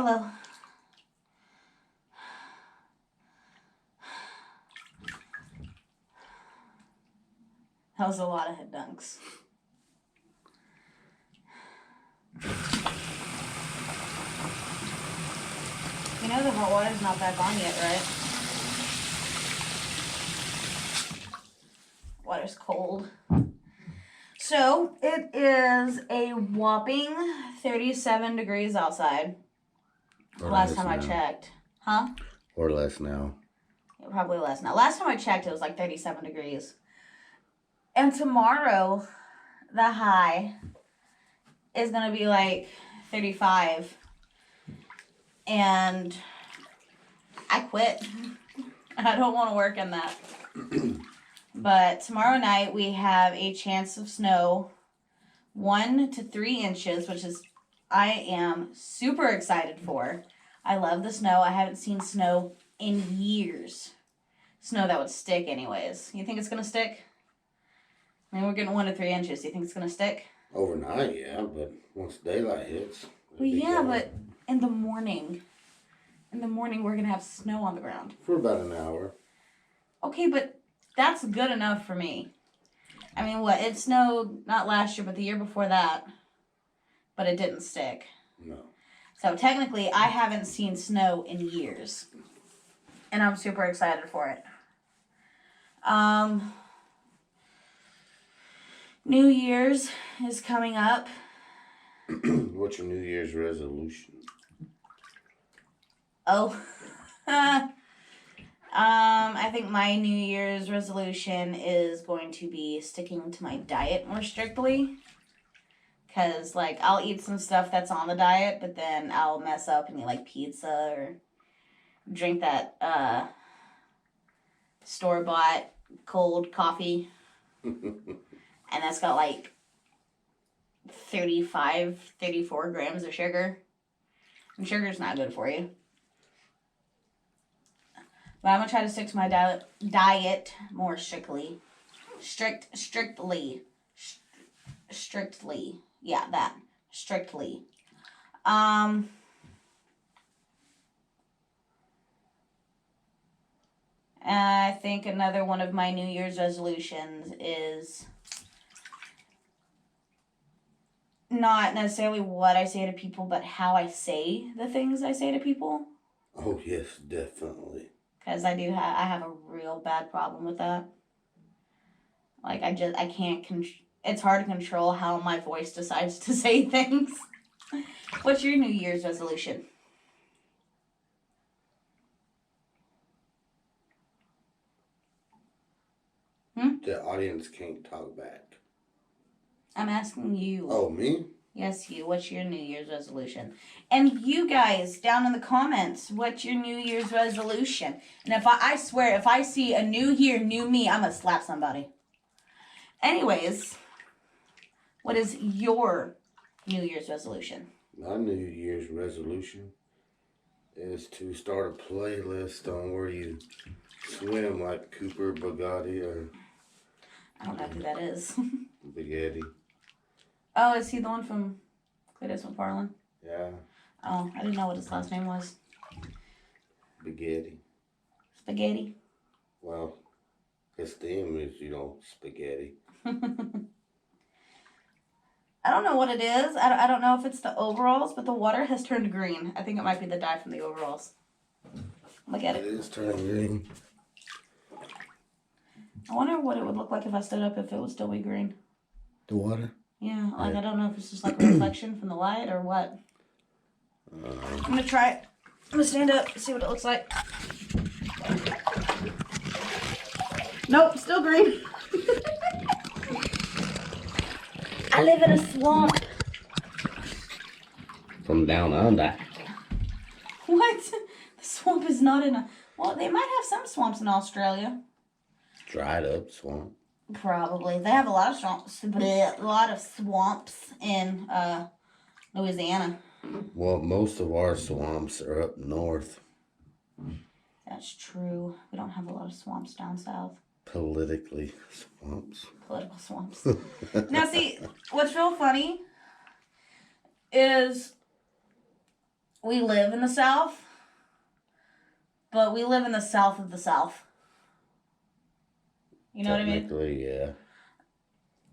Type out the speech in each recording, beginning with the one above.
Hello. That was a lot of head dunks. You know the hot water's not back on yet, right? Water's cold. So, it is a whopping 37 degrees outside. Last time I checked. Huh? Or less now. Yeah, probably less now. Last time I checked, it was like 37 degrees. And tomorrow, the high is going to be like 35. And I quit. I don't want to work in that. But tomorrow night we have a chance of snow, 1 to 3 inches, which is I am super excited for. I love the snow. I haven't seen snow in years. Snow that would stick anyways. You think it's going to stick? I mean, we're getting 1 to 3 inches. Do you think it's going to stick? Overnight, yeah, but once daylight hits. Well, yeah, but in the morning. In the morning, we're going to have snow on the ground. For about an hour. Okay, but that's good enough for me. I mean, what? It snowed not last year, but the year before that. But it didn't stick. No. So technically, I haven't seen snow in years. And I'm super excited for it. New Year's is coming up. What's your New Year's resolution? Oh. I think my New Year's resolution is going to be sticking to my diet more strictly. Because, like, I'll eat some stuff that's on the diet, but then I'll mess up and eat, like, pizza or drink that store-bought cold coffee. And that's got, like, 34 grams of sugar. And sugar's not good for you. But I'm going to try to stick to my diet more strictly. Strictly. Yeah, that. Strictly. I think another one of my New Year's resolutions is not necessarily what I say to people, but how I say the things I say to people. Oh, yes, definitely. Because I have a real bad problem with that. Like, I can't, it's hard to control how my voice decides to say things. What's your New Year's resolution? The audience can't talk back. I'm asking you. Oh, me? Yes, you. What's your New Year's resolution? And you guys, down in the comments, what's your New Year's resolution? And if I swear, if I see a new year, new me, I'm going to slap somebody. Anyways, what is your New Year's resolution? My New Year's resolution is to start a playlist on where you swim like Cooper, Bugatti, or... I don't know who that is. Spaghetti. Oh, is he the one from Cletus McFarland? Yeah. Oh, I didn't know what his last name was. Spaghetti. Spaghetti? Well, his theme is, spaghetti. I don't know what it is. I don't know if it's the overalls, but the water has turned green. I think it might be the dye from the overalls. Look at it. It is turning green. I wonder what it would look like if I stood up if it would still be green. The water? Yeah, like I don't know if it's just like a reflection from the light or what. I'm gonna try it. I'm gonna stand up, see what it looks like. Nope, still green. I live in a swamp. From down under. What? The swamp is not in a... Well, they might have some swamps in Australia. Dried up swamp. Probably. They have a lot of swamps in Louisiana. Well, most of our swamps are up north. That's true. We don't have a lot of swamps down south. Politically swamps. Political swamps. Now, see, what's real funny is we live in the South, but we live in the South of the South. You know what I mean? Technically, yeah.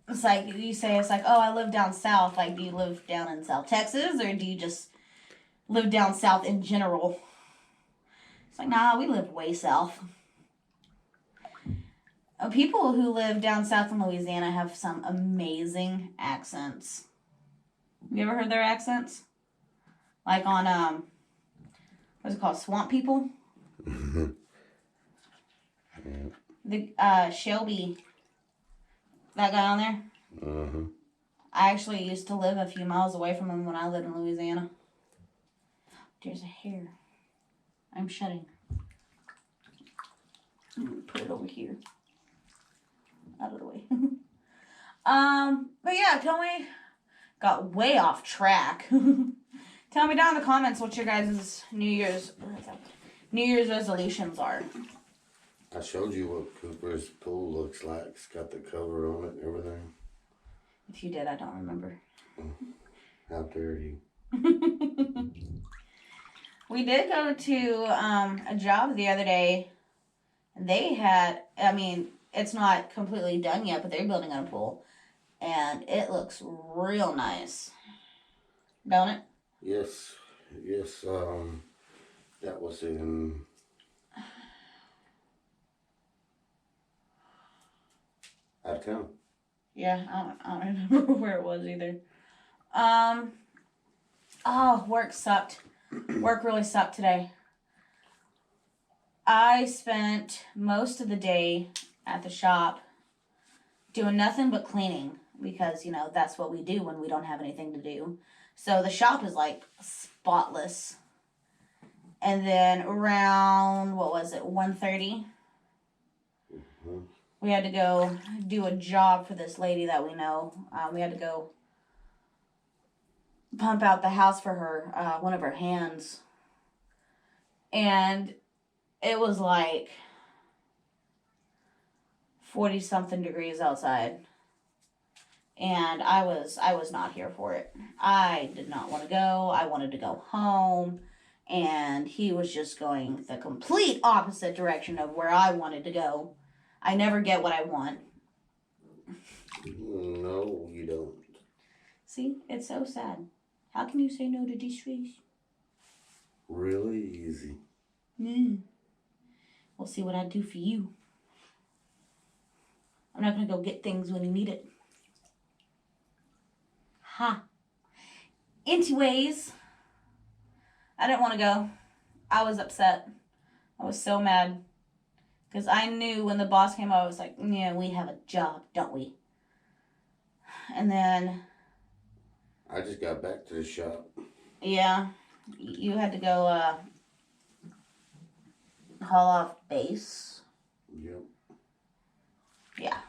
It's like you say, it's like, oh, I live down south. Like, do you live down in South Texas, or do you just live down south in general? It's like, nah, we live way south. People who live down south in Louisiana have some amazing accents. You ever heard their accents? Like on what's it called? Swamp People. Yeah. The Shelby, that guy on there. I actually used to live a few miles away from him when I lived in Louisiana. There's a hair. I'm shedding. Put it over here. Out of the way. But yeah, tell me. Got way off track. Tell me down in the comments what your guys' New Year's resolutions are. I showed you what Cooper's pool looks like. It's got the cover on it and everything. If you did, I don't remember. How dare you? We did go to a job the other day. They had, I mean, it's not completely done yet, but they're building on a pool. And it looks real nice. Don't it? Yes. That was in out of town. Yeah, I don't remember where it was either. Work sucked. Work really sucked today. I spent most of the day at the shop doing nothing but cleaning because, you know, that's what we do when we don't have anything to do. So the shop is like spotless. And then around, 1:30? We had to go do a job for this lady that we know. We had to go pump out the house for her, one of her hands. And it was like 40-something degrees outside. And I was not here for it. I did not want to go. I wanted to go home. And he was just going the complete opposite direction of where I wanted to go. I never get what I want. No, you don't. See, it's so sad. How can you say no to these trees? Really easy. We'll see what I do for you. I'm not going to go get things when you need it. Ha. Anyways, I didn't want to go. I was upset. I was so mad. Because I knew when the boss came over, I was like, yeah, we have a job, don't we? And then... I just got back to the shop. Yeah. You had to go haul off base. Yep. Yeah.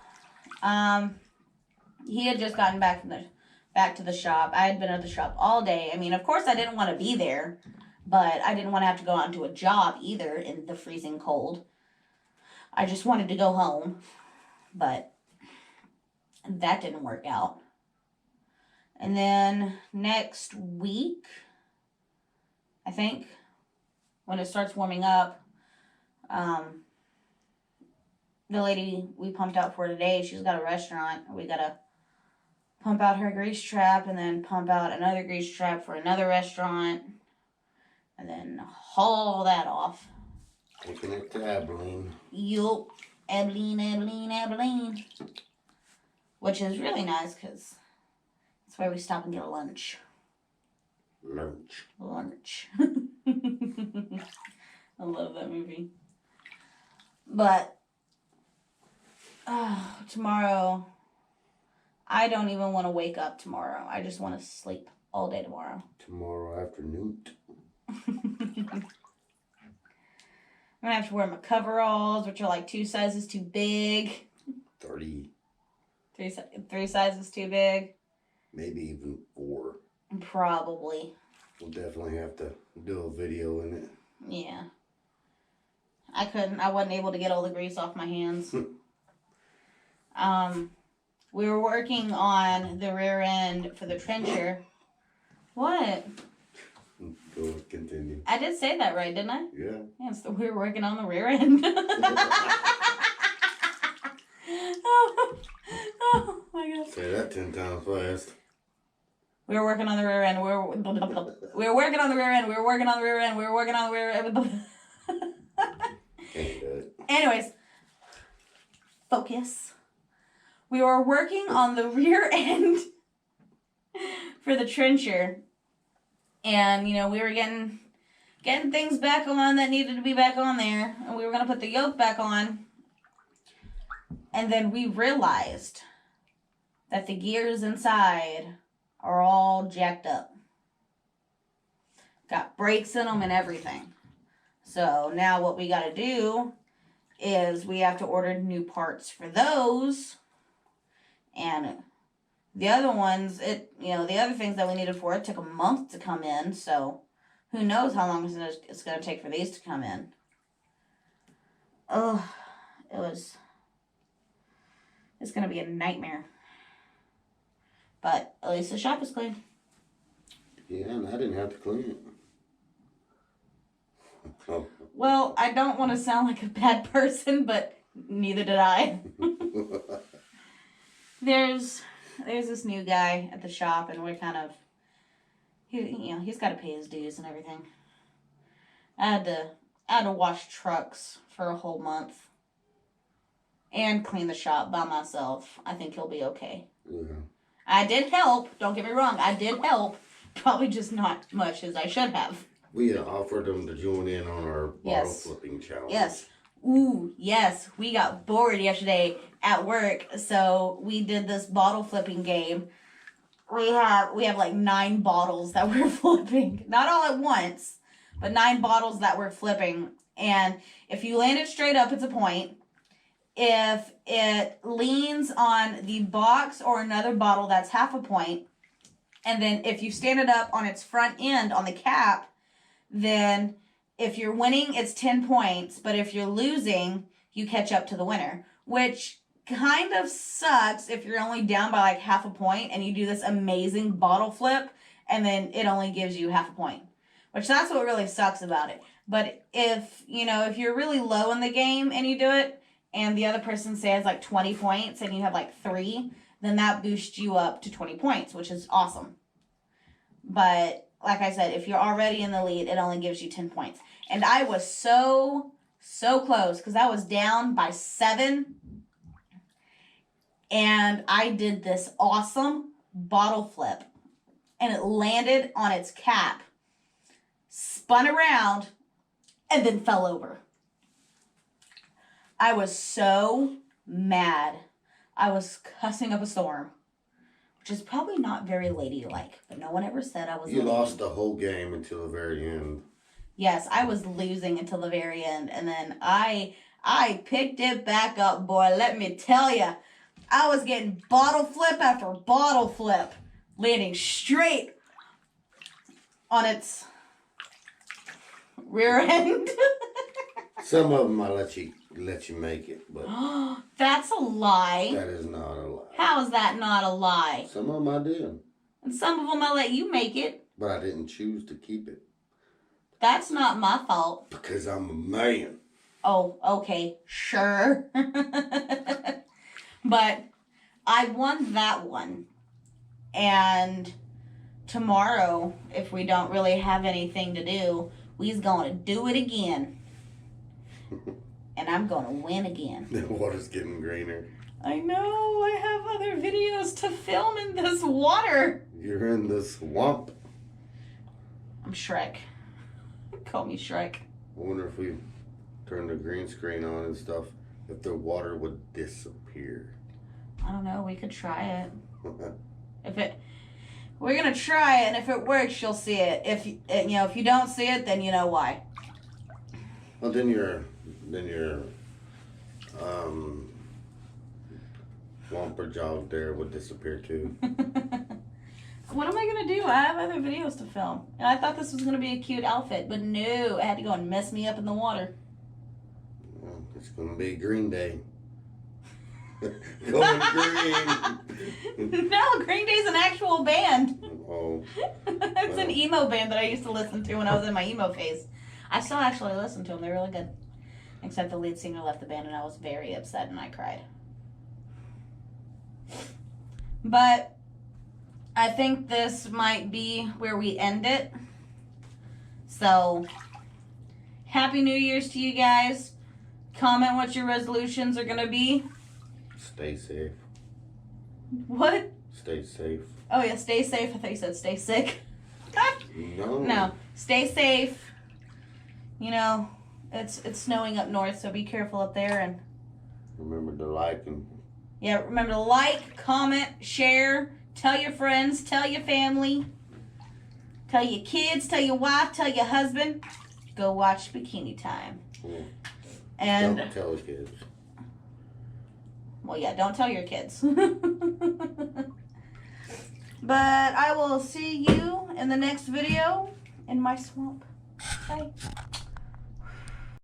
He had just gotten back to the shop. I had been at the shop all day. I mean, of course I didn't want to be there, but I didn't want to have to go out into a job either in the freezing cold. I just wanted to go home, but that didn't work out. And then next week, I think, when it starts warming up, the lady we pumped out for today, she's got a restaurant. We got to pump out her grease trap and then pump out another grease trap for another restaurant and then haul that off. Taking it to Abilene. Yup. Abilene. Which is really nice because that's where we stop and get lunch. Lunch. I love that movie. But tomorrow, I don't even want to wake up tomorrow. I just want to sleep all day tomorrow. Tomorrow afternoon. I'm going to have to wear my coveralls, which are like 2 sizes too big. 3 sizes too big. Maybe even 4. Probably. We'll definitely have to do a video in it. Yeah. I wasn't able to get all the grease off my hands. We were working on the rear end for the trencher. What? Go Go ahead, continue. I did say that right, didn't I? Yeah. Yes, we were working on the rear end. oh my god. Say that 10 times fast. We were working on the rear end. We were working on the rear end. We were working on the rear end. We were working on the rear end. Can't do it. Anyways, focus. We were working on the rear end for the trencher. And, you know, we were getting things back on that needed to be back on there. And we were going to put the yoke back on. And then we realized that the gears inside are all jacked up. Got brakes in them and everything. So now what we got to do is we have to order new parts for those. And the other ones, the other things that we needed for it took a month to come in. So who knows how long it's going to take for these to come in. Oh, it's going to be a nightmare. But at least the shop is clean. Yeah, and I didn't have to clean it. Oh. Well, I don't want to sound like a bad person, but neither did I. There's this new guy at the shop, and we're kind of, he's got to pay his dues and everything. I had to wash trucks for a whole month and clean the shop by myself. I think he'll be okay. Yeah. I did help. Don't get me wrong. I did help. Probably just not much as I should have. We offered them to join in on our bottle flipping challenge. Yes. Ooh, yes. We got bored yesterday at work, so we did this bottle flipping game. We have like 9 bottles that we're flipping. Not all at once, but 9 bottles that we're flipping. And if you land it straight up, it's a point. If it leans on the box or another bottle, that's half a point. And then if you stand it up on its front end on the cap, then if you're winning, it's 10 points. But if you're losing, you catch up to the winner, which kind of sucks if you're only down by like half a point and you do this amazing bottle flip and then it only gives you half a point, which that's what really sucks about it. But if you're really low in the game and you do it, and the other person says like 20 points and you have like 3, then that boosts you up to 20 points, which is awesome. But like I said, if you're already in the lead, it only gives you 10 points. And I was so close because I was down by 7. And I did this awesome bottle flip. And it landed on its cap, spun around, and then fell over. I was so mad. I was cussing up a storm, which is probably not very ladylike, but no one ever said I was You lost the whole game until the very end. Yes, I was losing until the very end, and then I picked it back up, boy. Let me tell you, I was getting bottle flip after bottle flip, landing straight on its rear end. Some of them I let you make it, but that's a lie. That is not a lie. How is that not a lie? Some of them I did. And some of them I let you make it. But I didn't choose to keep it. That's not my fault. Because I'm a man. Oh, okay, sure. But I won that one. And tomorrow, if we don't really have anything to do, we's going to do it again. And I'm going to win again. The water's getting greener. I know. I have other videos to film in this water. You're in the swamp. I'm Shrek. Call me Shrek. I wonder if we turn the green screen on and stuff, if the water would disappear. I don't know. We could try it. We're gonna try it, and if it works, you'll see it. If you don't see it, then you know why. Well, then your whomper job there would disappear too. What am I gonna do? I have other videos to film, and I thought this was gonna be a cute outfit, but no, it had to go and mess me up in the water. Well, it's gonna be Green Day. Going green. No, Green Day's an actual band. Oh. It's an an emo band that I used to listen to when I was in my emo phase. I still actually listen to them. They're really good. Except the lead singer left the band and I was very upset and I cried. But I think this might be where we end it. So, Happy New Year's to you guys. Comment what your resolutions are going to be. Stay safe. What? Stay safe. Oh, yeah, stay safe. I thought you said stay sick. No. No, stay safe. You know, it's snowing up north, so be careful up there. And Remember to like and yeah, remember to like, comment, share, tell your friends, tell your family, tell your kids, tell your wife, tell your husband. Go watch Bikini Time. yeah, And don't tell the kids. well, yeah, don't tell your kids. But I will see you in the next video in my swamp. Bye.